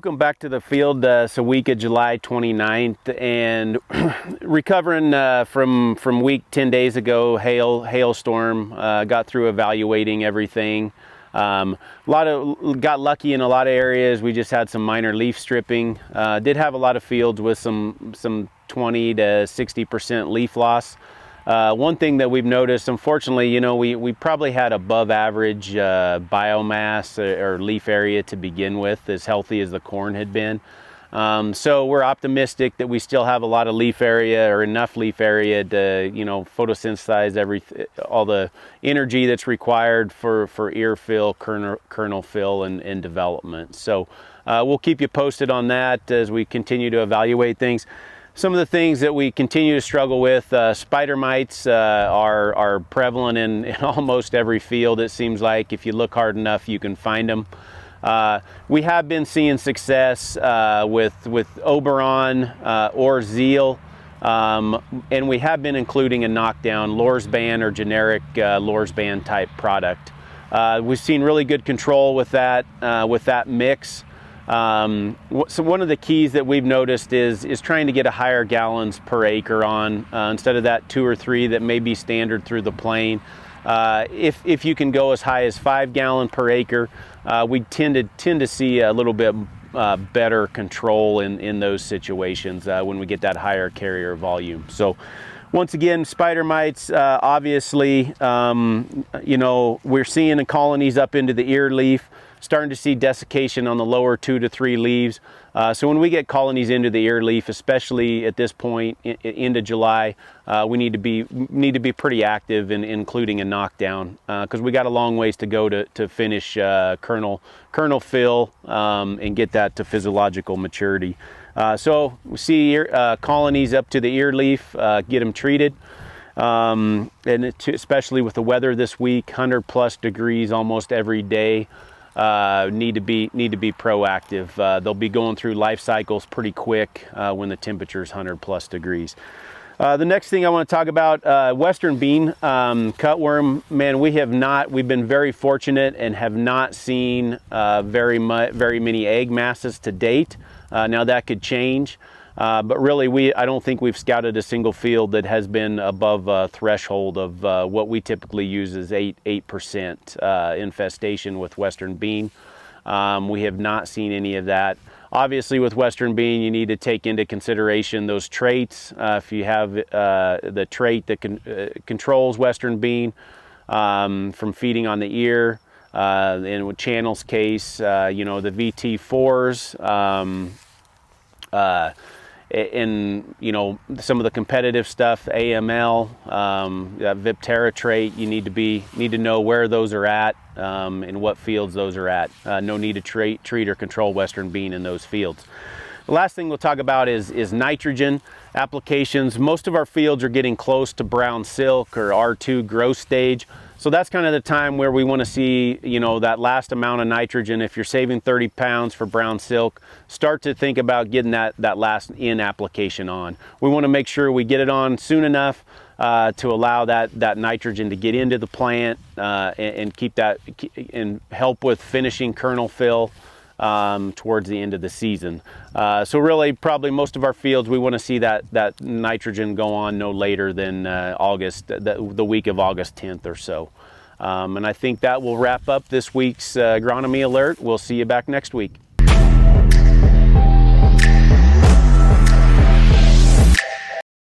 Welcome back to the field. It's a week of July 29th, and recovering from week 10 days ago, hailstorm. Got through evaluating everything. Got lucky in a lot of areas. We just had some minor leaf stripping. Did have a lot of fields with some 20 to 60% leaf loss. One thing that we've noticed, unfortunately, you know, we probably had above average biomass or leaf area to begin with, as healthy as the corn had been. So we're optimistic that we still have a lot of leaf area, or enough leaf area to, you know, photosynthesize all the energy that's required for ear fill, kernel fill, and development. So we'll keep you posted on that as we continue to evaluate things. Some of the things that we continue to struggle with, spider mites are prevalent in almost every field. It seems like if you look hard enough, you can find them. We have been seeing success with Oberon or Zeal, and we have been including a knockdown Lorsban or generic Lorsban type product. We've seen really good control with that mix. So one of the keys that we've noticed is trying to get a higher gallons per acre on, instead of that 2 or 3 that may be standard through the plain. If you can go as high as 5 gallon per acre, we tend to see a little bit better control in those situations when we get that higher carrier volume. So once again, spider mites, obviously, you know, we're seeing the colonies up into the ear leaf. Starting to see desiccation on the lower 2 to 3 leaves. So when we get colonies into the ear leaf, especially at this point into July, we need to be pretty active in including a knockdown, because we got a long ways to go to finish kernel fill and get that to physiological maturity. So we see colonies up to the ear leaf, get them treated. And especially with the weather this week, 100+ degrees almost every day. Need to be proactive. They'll be going through life cycles pretty quick when the temperature is 100+ degrees. The next thing I want to talk about, Western Bean Cutworm. Man, we've been very fortunate and have not seen very many egg masses to date. Now that could change. But really, I don't think we've scouted a single field that has been above a threshold of what we typically use as 8% infestation with Western Bean. We have not seen any of that. Obviously, with Western Bean, you need to take into consideration those traits. If you have the trait that controls Western Bean from feeding on the ear, and with Channel's case, you know, the VT4s, in, you know, some of the competitive stuff, AML, Viptera trait, you need to know where those are at, and what fields those are at. No need to treat or control Western Bean in those fields. The last thing we'll talk about is nitrogen applications. Most of our fields are getting close to brown silk or R2 growth stage. So that's kind of the time where we want to see, you know, that last amount of nitrogen. If you're saving 30 pounds for brown silk, start to think about getting that last in application on. We want to make sure we get it on soon enough to allow that nitrogen to get into the plant and keep that and help with finishing kernel fill towards the end of the season. So really, probably most of our fields, we want to see that nitrogen go on no later than August, the week of August 10th or so. And I think that will wrap up this week's Agronomy Alert. We'll see you back next week.